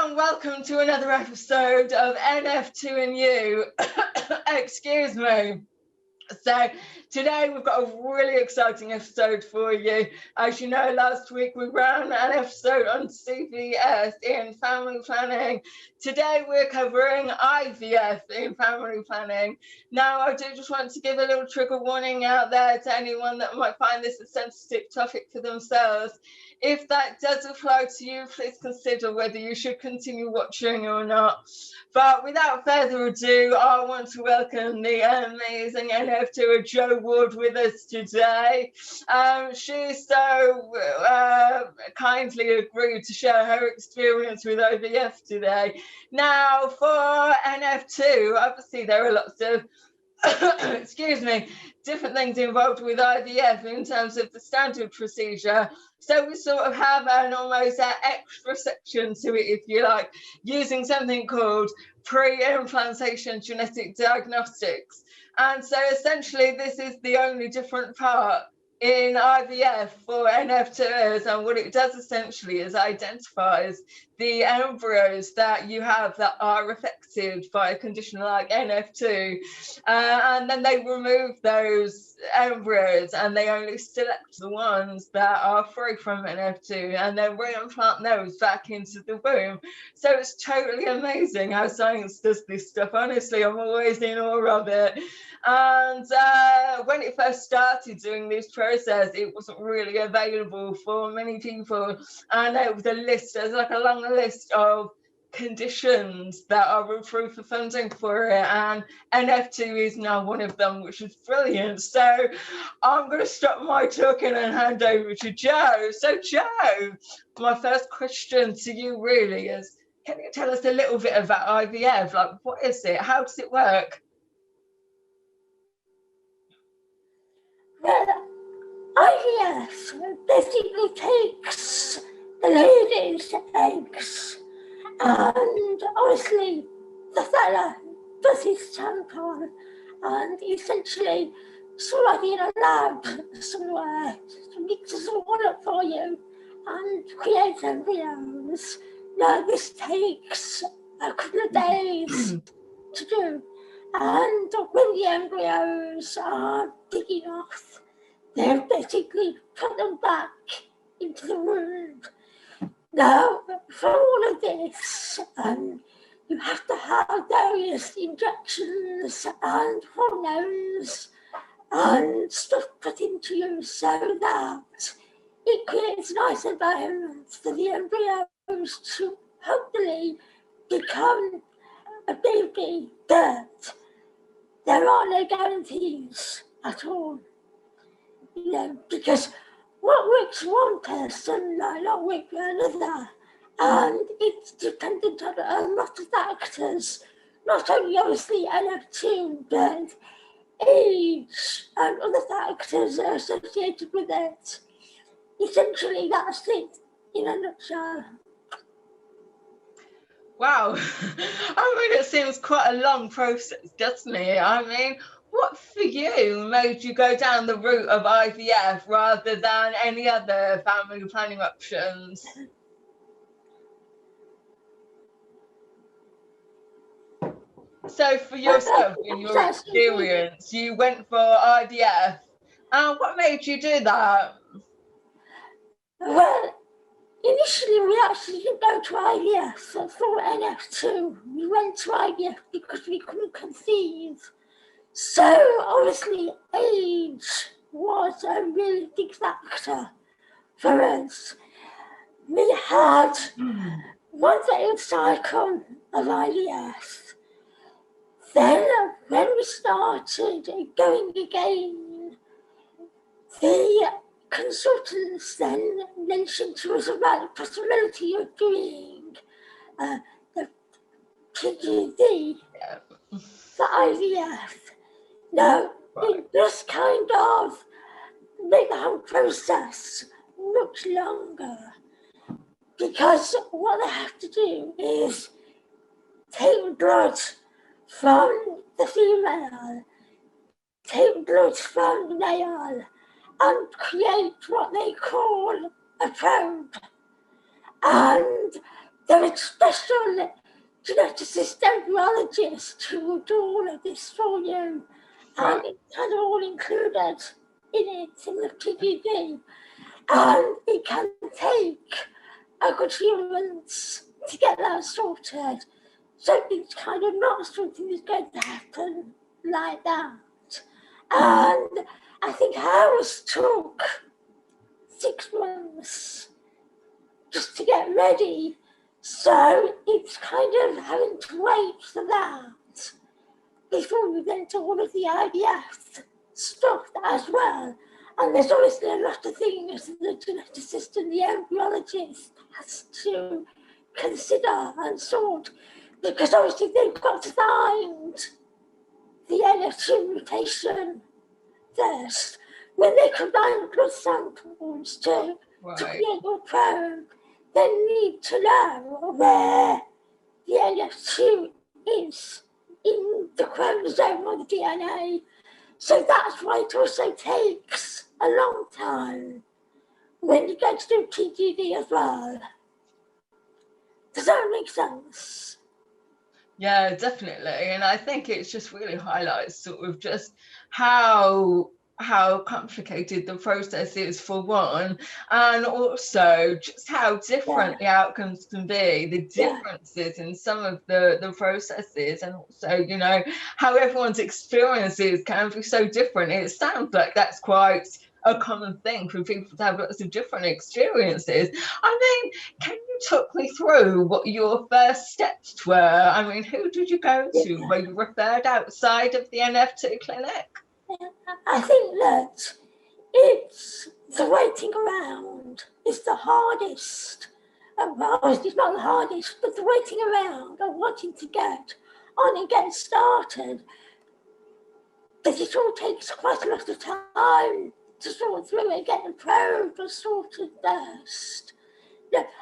and welcome to another episode of NF2 You. Excuse me. So today we've got a really exciting episode for you. As you know, last week we ran an episode on CVS in family planning. Today we're covering IVF in family planning. Now, I do just want to give a little trigger warning out there to anyone that might find this a sensitive topic for themselves. If that does apply to you, please consider whether you should continue watching or not. But without further ado, I want to welcome the amazing NF2 Jo Ward with us today. She so kindly agreed to share her experience with IVF today. Now, for NF2, obviously there are lots of excuse me, different things involved with IVF in terms of the standard procedure. So we sort of have an almost extra section to it, if you like, using something called Pre-Implantation genetic diagnostics. And so essentially this is the only different part in IVF for NF2s, and what it does essentially is identifies the embryos that you have that are affected by a condition like NF2, and then they remove those embryos and they only select the ones that are free from NF2 and then reimplant those back into the womb. So it's totally amazing how science does this stuff. Honestly, I'm always in awe of it. And when it first started doing this process, it wasn't really available for many people, and there was a list, there's like a long list of conditions that are approved for funding for it, and NF2 is now one of them, which is brilliant. So I'm going to stop my talking and hand over to Jo. So Jo, my first question to you really is, can you tell us a little bit about IVF? Like, what is it? How does it work? Well, IVF basically takes the lady's eggs, and obviously the fella does his tampon, and essentially somebody in a lab somewhere mixes all up for you and creates embryos. Now this takes a couple of days to do, and when the embryos are big enough, they basically put them back into the womb. Now, for all of this, you have to have various injections and hormones and stuff put into you so that it creates nice environments for the embryos to hopefully become a baby, but there are no guarantees at all. You know, because what works for one person might not work for another, and it's dependent on a lot of factors, not only obviously NF2, but age and other factors are associated with it. Essentially, that's it in a nutshell. Wow, I mean, it seems quite a long process, doesn't it? I mean, what for you made you go down the route of IVF rather than any other family planning options? So for yourself, in your experience, you went for IVF. What made you do that? Well, initially we actually didn't go to IVF for NF2. We went to IVF because we couldn't conceive. So obviously age was a really big factor for us. We had one failed cycle of IVF. Then when we started going again, the consultants then mentioned to us about the possibility of doing the PGD for IVF. Now, it does kind of make the whole process much longer, because what they have to do is take blood from the female, take blood from the male, and create what they call a probe. And there is special geneticist embryologists who will do all of this for you, and it's kind of all included in it in the TGD, and it can take a good few months to get that sorted. So it's kind of not something that's going to happen like that. And I think ours took 6 months just to get ready. So it's kind of having to wait for that before we get to all of the IVF stuff as well. And there's obviously a lot of things the geneticist and the embryologist has to consider and sort, because obviously they've got to find the NF2 mutation first. When they combine blood samples to create your probe, they need to know where the NF2 is in the chromosome or the DNA. So that's why it also takes a long time when you get to do TGD as well. Does that make sense? Yeah, definitely. And I think it just really highlights sort of just how complicated the process is for one, and also just how different the outcomes can be, the differences in some of the processes, and also, you know, how everyone's experiences can be so different. It sounds like that's quite a common thing for people to have lots of different experiences. I mean, can you talk me through what your first steps were? I mean, who did you go to? Were you referred outside of the NF2 clinic? I think that it's the waiting around is the hardest. Well, it's not the hardest, but the waiting around and wanting to get on and get started, because it all takes quite a lot of time to sort through and get the probe sorted first.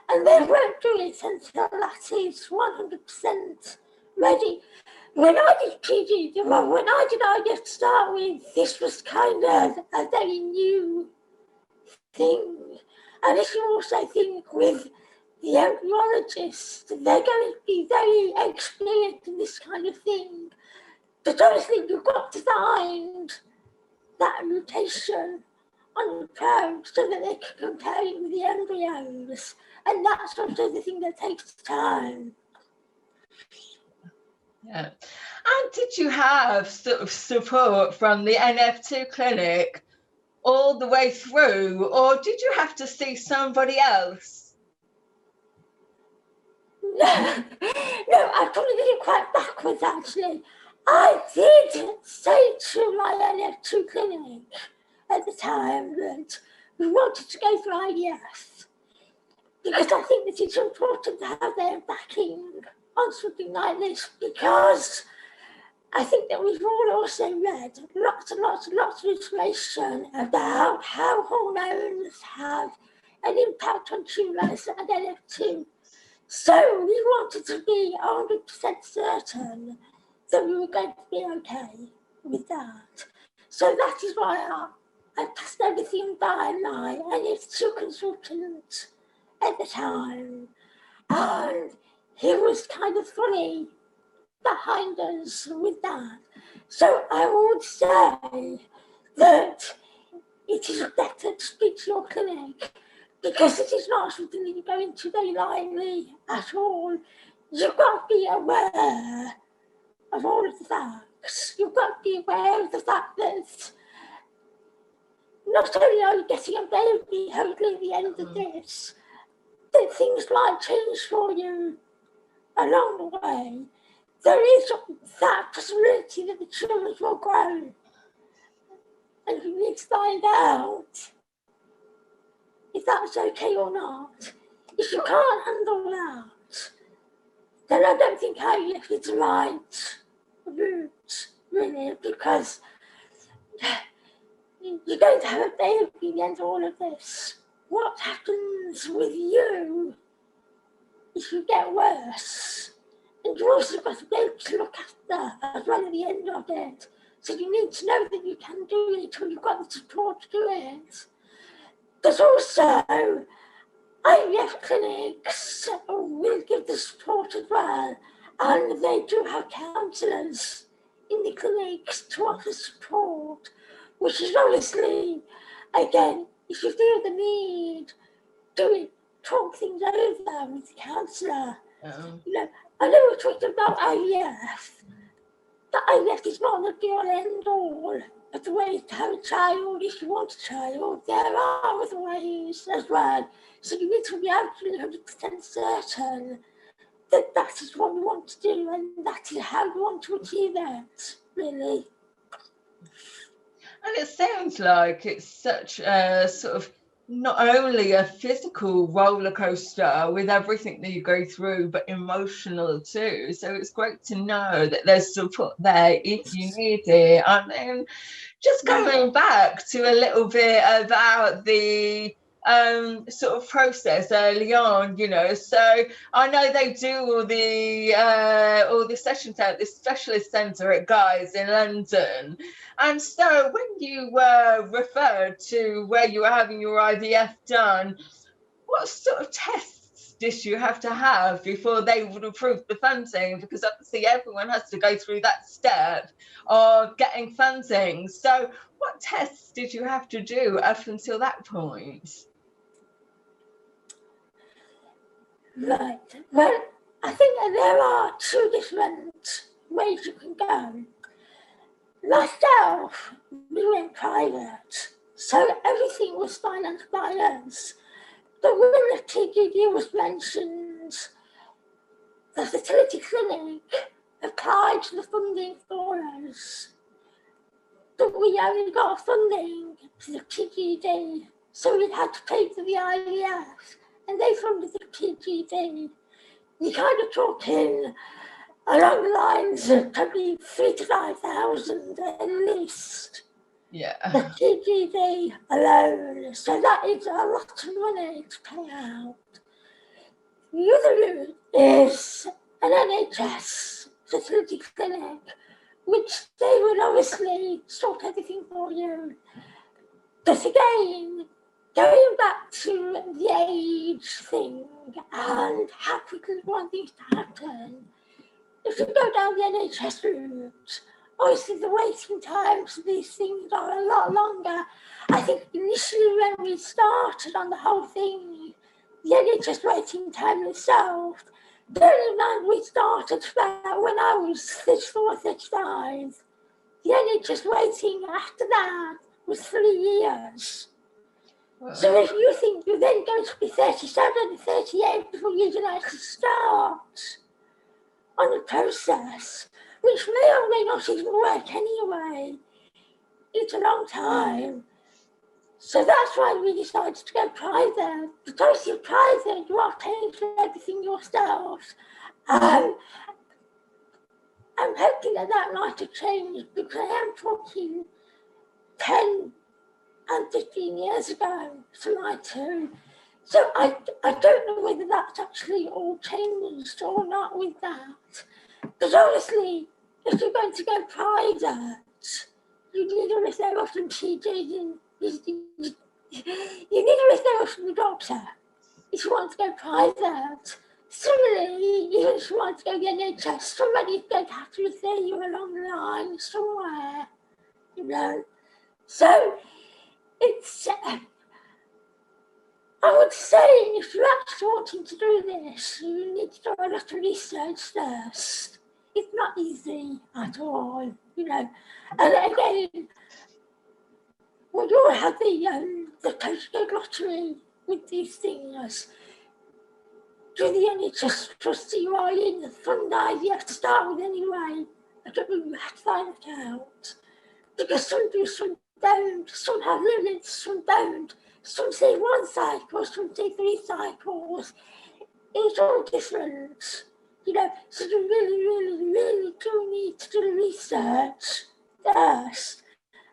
And they won't do it until that is 100% ready. When I did TGD, when I did IVF to start with, this was kind of a very new thing. And if you also think with the embryologists, they're going to be very experienced in this kind of thing. But obviously you've got to find that mutation on the probe so that they can compare it with the embryos. And that's also the thing that takes time. Yeah. And did you have sort of support from the NF2 clinic all the way through, or did you have to see somebody else? No, I probably did it quite backwards actually. I did say to my NF2 clinic at the time that we wanted to go for IVF, because I think that it's important to have their backing on something like this, because I think that we've all also read lots and lots and lots of information about how hormones have an impact on tumours and NF2. So we wanted to be 100% certain that we were going to be okay with that. So that is why I passed everything by my NF2 consultant at the time. And he was kind of fully behind us with that. So I would say that it is better to speak to your clinic, because it is not something that you go into very lightly at all. You've got to be aware of all of the facts. You've got to be aware of the fact that not only are you getting a baby, hopefully at the end of this, that things might change for you along the way. There is that possibility that the children will grow, and you need to find out if that's okay or not. If you can't handle that, then I don't think IVF is the right route, really, because you're going to have a baby at the end of all of this. What happens with you if you get worse? And you've also got a baby to look after as well at the end of it. So you need to know that you can do it, or you've got the support to do it. There's also IVF clinics will give the support as well, and they do have counsellors in the clinics to offer support, which is obviously, again, if you feel the need, talk things over with the counsellor. You know, I know we're talking about IVF, but IVF is not the be-all end-all of the way to have a child if you want a child. There are other ways as well. So you need to be absolutely 100% certain that that is what you want to do and that is how you want to achieve it, really. And it sounds like it's such a sort of not only a physical roller coaster with everything that you go through, but emotional too. So it's great to know that there's support there if you need it. And then just going back to a little bit about the sort of process early on, you know, so I know they do all the sessions at this specialist centre at Guy's in London. And so when you were referred to where you were having your IVF done, what sort of tests did you have to have before they would approve the funding? Because obviously everyone has to go through that step of getting funding. So what tests did you have to do up until that point? Right. Well, I think that there are two different ways you can go. Myself, we went private, so everything was financed by us. But when the TGD was mentioned, the fertility clinic applied for the funding for us. But we only got funding for the TGD, so we had to pay for the IVF, and they funded the TGD. You're kind of talking along the lines of probably 3,000 to 5,000 at least. Yeah. The TGD alone, so that is a lot of money to pay out. The other route is an NHS fertility clinic, which they will obviously sort everything for you. But again, going back to the age thing and how quickly you want things to happen, if you go down the NHS route, obviously the waiting times for these things are a lot longer. I think initially when we started on the whole thing, the NHS waiting time itself, bearing in mind we started about when I was 34, 35, the NHS waiting after that was 3 years. So if you think you're then going to be 37, 38 before you can actually start on the process, which may or may not even work anyway, it's a long time. So that's why we decided to go private. Because you're private, you are paying for everything yourself. I'm hoping that that might have changed because I am talking 10 and 15 years ago for my two. So I don't know whether that's actually all changed or not with that. Because obviously, if you're going to go private, you need a referral from TG. You need a referral from the doctor if you want to go private. Similarly, even if you want to go the NHS, somebody's going to have to refer you along the line somewhere, you know. So it's, I would say if you're actually wanting to do this, you need to do a lot of research first. It's not easy at all, you know. And again, we all have the postcode lottery with these things. Do the NHS trust you are in the fund you have to start with anyway? I don't know, you have to find it out. Because some do, some don't. Some have limits, some don't. Some say 1 cycle, some say 3 cycles. It's all different, you know. So you really do need to do the research first.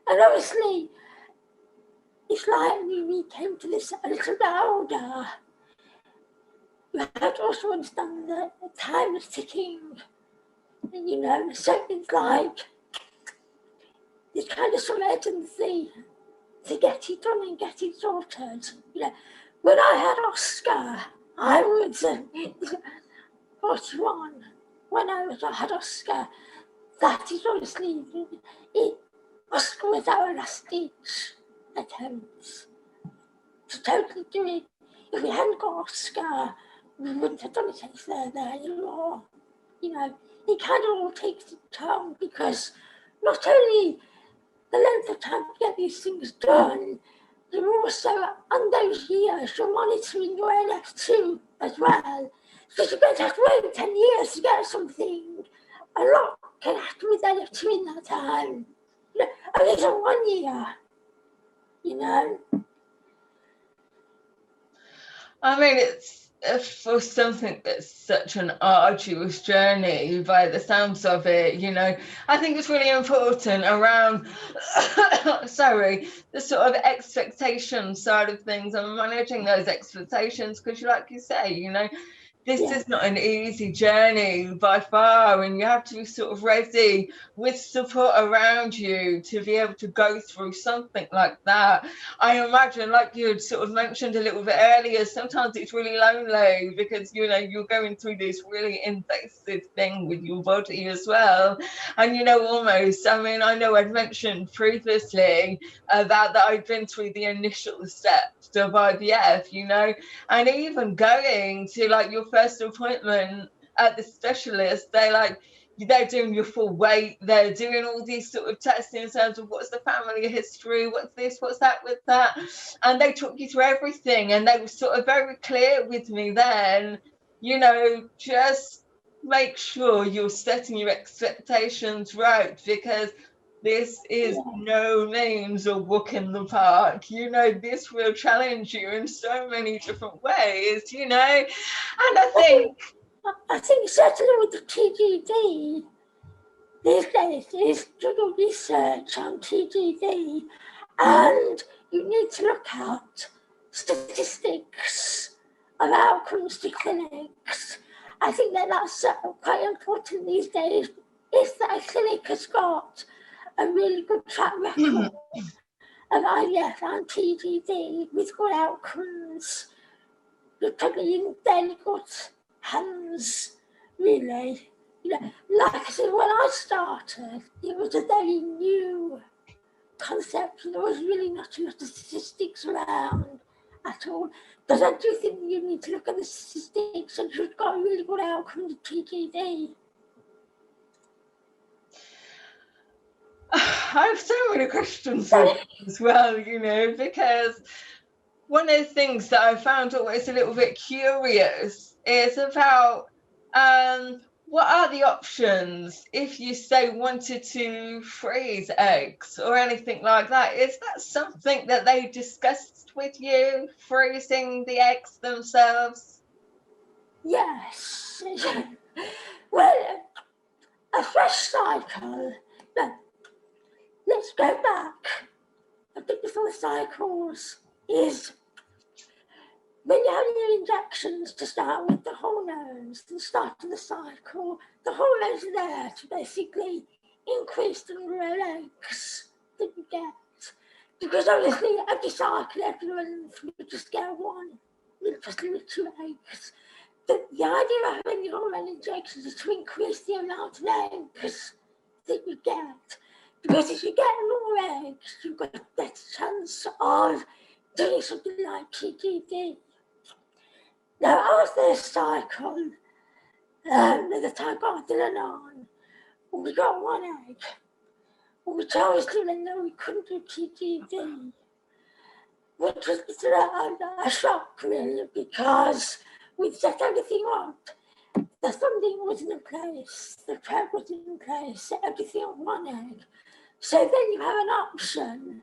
And obviously, it's like we came to this a little bit older. You have to also understand that the time is ticking, you know. So it's like there's kind of some urgency to get it done and get it sorted, you know. when I had Oscar, I was 41. When I had Oscar, that is honestly, Oscar was our last ditch attempt to totally do it. If we hadn't got Oscar, we wouldn't have done it any further anymore. You know, it kind of all takes a toll because not only the length of time to get these things done, you're also, on those years, you're monitoring your NF2 as well. Because you're going to have to wait 10 years to get something. A lot can happen with NF2 in that time. You know, only for 1 year, you know. I mean, it's for something that's such an arduous journey by the sounds of it, you know, I think it's really important around, sorry, the sort of expectation side of things and managing those expectations, because like you say, you know, this is not an easy journey by far, and you have to be sort of ready with support around you to be able to go through something like that. I imagine, like you had sort of mentioned a little bit earlier, sometimes it's really lonely because, you know, you're going through this really invasive thing with your body as well. And, you know, almost, I mean, I know I'd mentioned previously about that I'd been through the initial steps of IVF, you know, and even going to like your first appointment at the specialist, they're doing your full weight, they're doing all these sort of tests in terms of what's the family history, what's this, what's that with that, and they talk you through everything, and they were sort of very clear with me then, you know, just make sure you're setting your expectations right, because this is no means a walk in the park. You know, this will challenge you in so many different ways, you know. And I think certainly with the TGD, these days there's little research on TGD, and you need to look at statistics of outcomes to clinics. I think that's quite important these days. If that clinic has got a really good track record of IVF and TGD with good outcomes, you're probably in very good hands, really. You know, like I said, when I started, it was a very new concept. There was really not a lot of statistics around at all. But I do think you need to look at the statistics and you've got a really good outcome with TGD. I have so many questions as well, you know, because one of the things that I found always a little bit curious is about what are the options if you say wanted to freeze eggs or anything like that? Is that something that they discussed with you, freezing the eggs themselves? Yes. Well, a fresh cycle. Let's go back. I think before cycles is when you have your injections to start with the hormones, the start of the cycle, the hormones are there to basically increase the number of eggs that you get. Because obviously every cycle, every month, we just get one. We just limit 2 eggs. The idea of having the hormone injections is to increase the amount of eggs that you get. Because if you get more eggs, you've got a better chance of doing something like TGD. Now, after this cycle, the time got Dylan on, we got 1 egg, which obviously meant that we couldn't do TGD, which was a shock, really, because we'd set everything up. The funding wasn't in place, the prep wasn't in place, everything on 1 egg. So then you have an option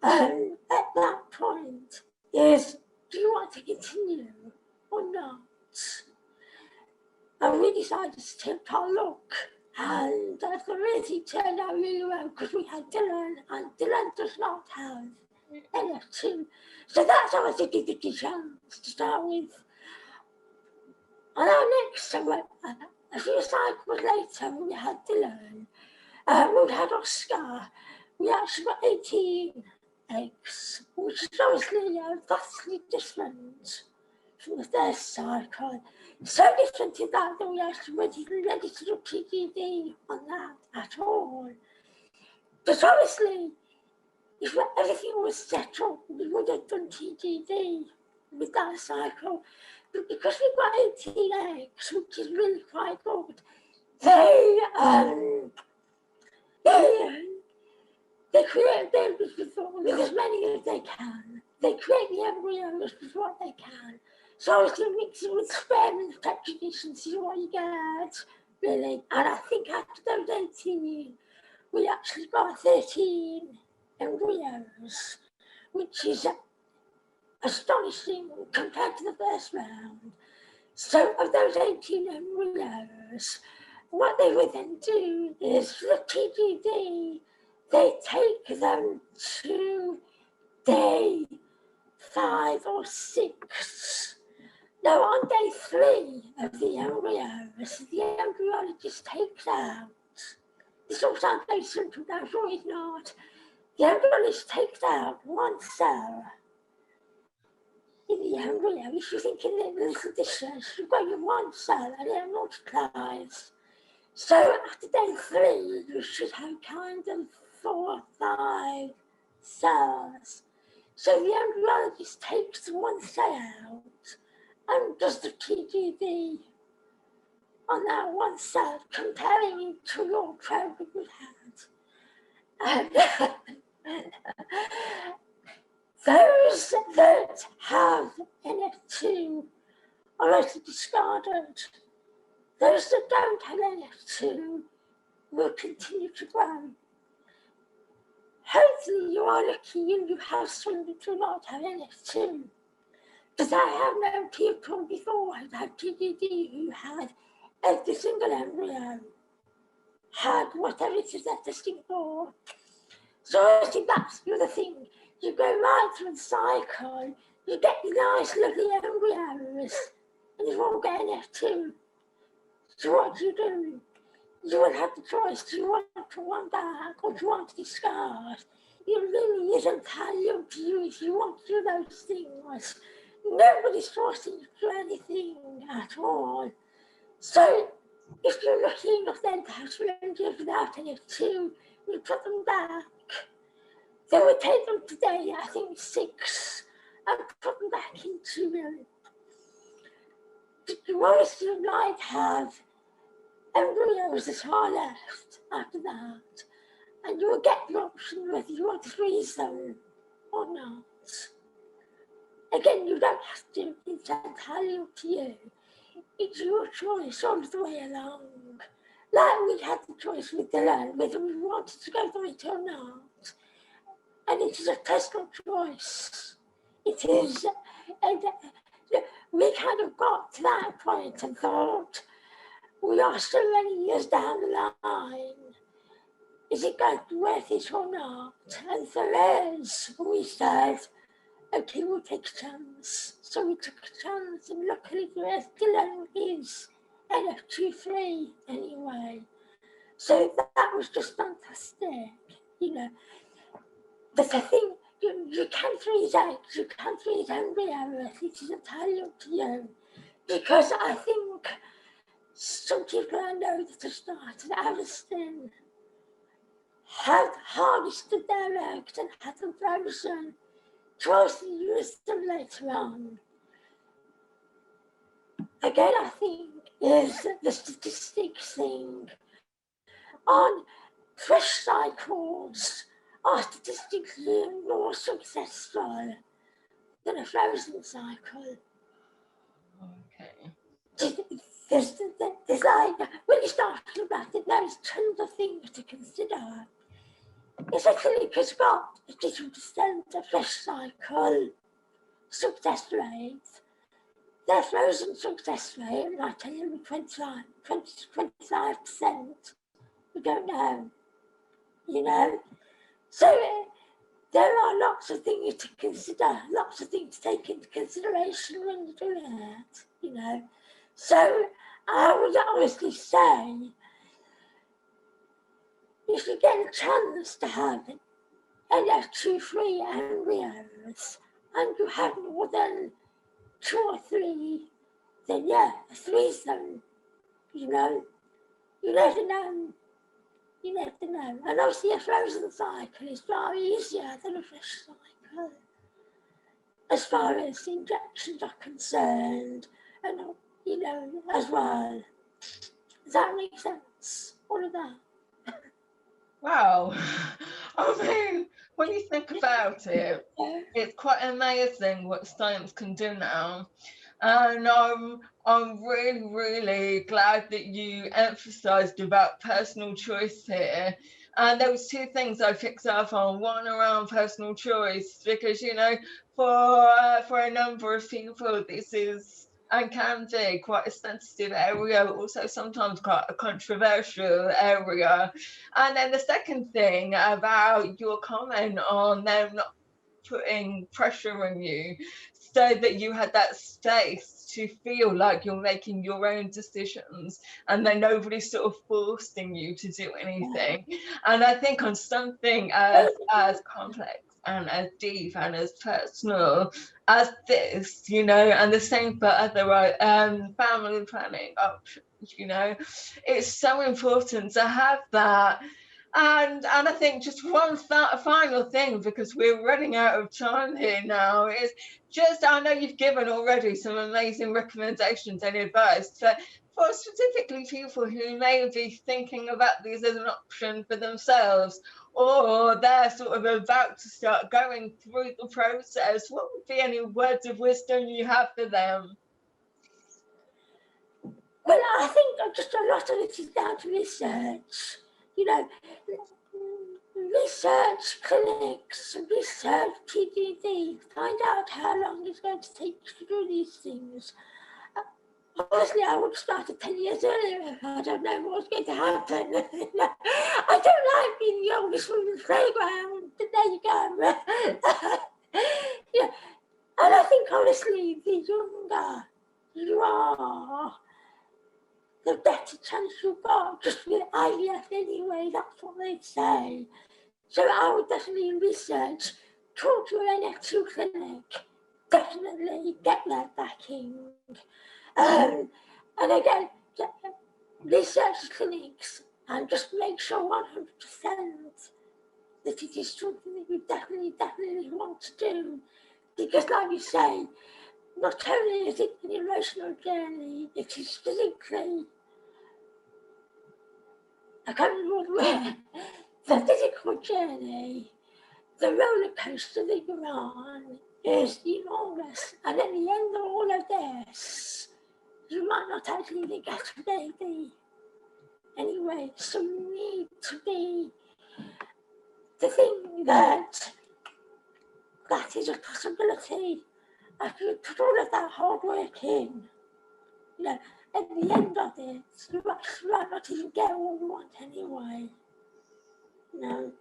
at that point is, do you want to continue or not? And we decided to take our look, and the really turned out really well because we had Dylan, and Dylan does not have NF2. So that's our 50-50 chance to start with. And our next, a few cycles later, we had Dylan, we had Oscar, we actually got 18 eggs, which is obviously vastly different from the first cycle. So different in that we actually ready to do TGD on that at all. But obviously, if everything was settled, we would have done TGD with that cycle. But because we've got 18 eggs, which is really quite good, they create babies with as many as they can. They create the embryos with what they can. So obviously mixing with sperm and petri dish and see what you get, really. And I think after those 18, we actually got 13 embryos, which is astonishing compared to the first round. So of those 18 embryos, what they would then do is for the TGD, they take them to day 5 or 6. Now on day 3 of the embryos, the embryologist takes out, this all sounds very simple, but I'm sure it's not. The embryologist takes out one cell in the embryo. If you think in the little dishes, you've got your one cell and it multiplies. So after day 3, you should have kind of 4 or 5 cells. So the embryologist takes one cell out and does the TGD on that one cell, comparing it to your program you had. And those that have NF2 are also discarded. Those that don't have NF2 will continue to grow. Hopefully you are lucky and you have some that do not have NF2. Because I have known people before who had TGD who had every single embryo had whatever it is they're testing for. So I think that's the other thing. You go right through the cycle, you get these nice lovely embryos, and you won't get NF2. So what do? You will have the choice, do you want to want back or do you want to discard? It really is entirely up to you if you want to do those things. Nobody's forcing you to do anything at all. So if you're lucky enough then to have syringes without NF2, you put them back. They would take them today, I think 6, and put them back into them. You obviously might have embryos that are left after that, and you will get the option whether you want to freeze them or not. Again, you don't have to, it's entirely up to you. It's your choice all the way along. Like we had the choice with Dylan, whether we wanted to go through it or not. And it is a personal choice. It is, and we kind of got to that point and thought, we are so many years down the line. Is it going to be worth it or not? And for us, we said, okay, we'll take a chance. So we took a chance, and luckily for us, Dylan is NF2 free anyway. So that was just fantastic, you know. But I think you can freeze eggs, you can freeze embryos, it is entirely up to you. Because I think some people I know that have started out of skin have harvested their eggs and had them frozen to also use them later on. Again, I think is the statistics thing on fresh cycles are statistically more successful than a frozen cycle. Okay. There's like, when you start talking about it, there's tons of things to consider. Essentially, because you've got a 50% of fresh cycle success rate, their frozen success rate might tell you 25%. We don't know, you know. So there are lots of things to consider, lots of things to take into consideration when you're doing it, you know. So I would honestly say, if you get a chance to have NF2 free embryos and you have more than 2 or 3, then yeah, a threesome, you know, you never know. You never know. And obviously a frozen cycle is far easier than a fresh cycle, as far as injections are concerned, and you know, as well. Does that make sense? All of that. Wow. I mean, when you think about it, it's quite amazing what science can do now. And I'm really, really glad that you emphasized about personal choice here. And there was 2 things I picked up on. One around personal choice, because you know, for a number of people, this is and can be quite a sensitive area, but also sometimes quite a controversial area. And then the second thing about your comment on them not putting pressure on you, so that you had that space to feel like you're making your own decisions and then nobody's sort of forcing you to do anything. And I think on something as complex and as deep and as personal as this, you know, and the same for other family planning options, you know, it's so important to have that. And I think just one final thing, because we're running out of time here now, is just, I know you've given already some amazing recommendations and advice, but for specifically people who may be thinking about these as an option for themselves, or they're sort of about to start going through the process, what would be any words of wisdom you have for them? Well, I think just a lot of it is down to research. You know, research clinics, research TDD, find out how long it's going to take to do these things. Honestly, I would have started 10 years earlier if I don't know what's going to happen. I don't like being the oldest from the playground, but there you go. Yeah. And I think, honestly, the younger you are, the better chance you've got, just with IVF anyway, that's what they'd say. So I would definitely research, talk to an NF2 clinic, definitely get their backing. And again, research clinics and just make sure 100% that it is something that you definitely want to do. Because like you say, not only is it an emotional journey, it is physically, I can't remember where, the physical journey, the roller coaster that you're on is enormous. And at the end of all of this, you might not actually even get a baby. Anyway, so you need to be the thing that is a possibility. After you put all of that hard work in, you know, at the end of it, you might not even get what you want anyway. You know.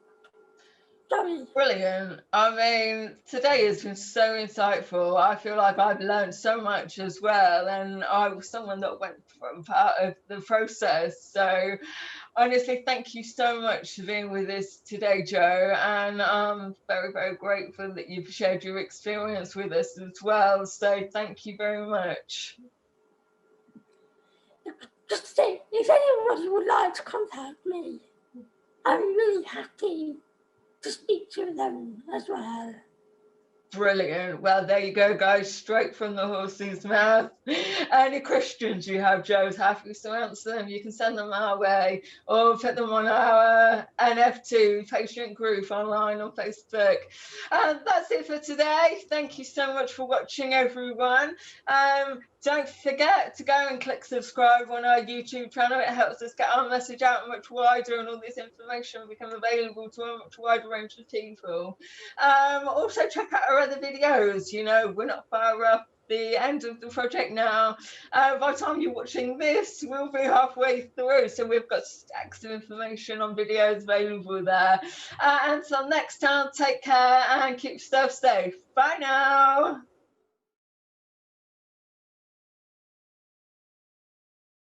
Sorry. Brilliant. I mean, today has been so insightful. I feel like I've learned so much as well, and I was someone that went through part of the process. So honestly, thank you so much for being with us today, Joe, and I'm very, very grateful that you've shared your experience with us as well. So thank you very much. Just say, if anybody would like to contact me, I'm really happy to speak to them as well. Brilliant. Well, there you go, guys, straight from the horse's mouth. Any questions you have, Joe's happy to answer them. You can send them our way or put them on our NF2 patient group online on Facebook. That's it for today. Thank you so much for watching, everyone. Don't forget to go and click subscribe on our YouTube channel. It helps us get our message out much wider, and all this information will become available to a much wider range of people. Also check out our other videos. You know, we're not far off the end of the project now. By the time you're watching this, we'll be halfway through, so we've got stacks of information on videos available there. Until next time, take care and keep yourself safe. Bye now.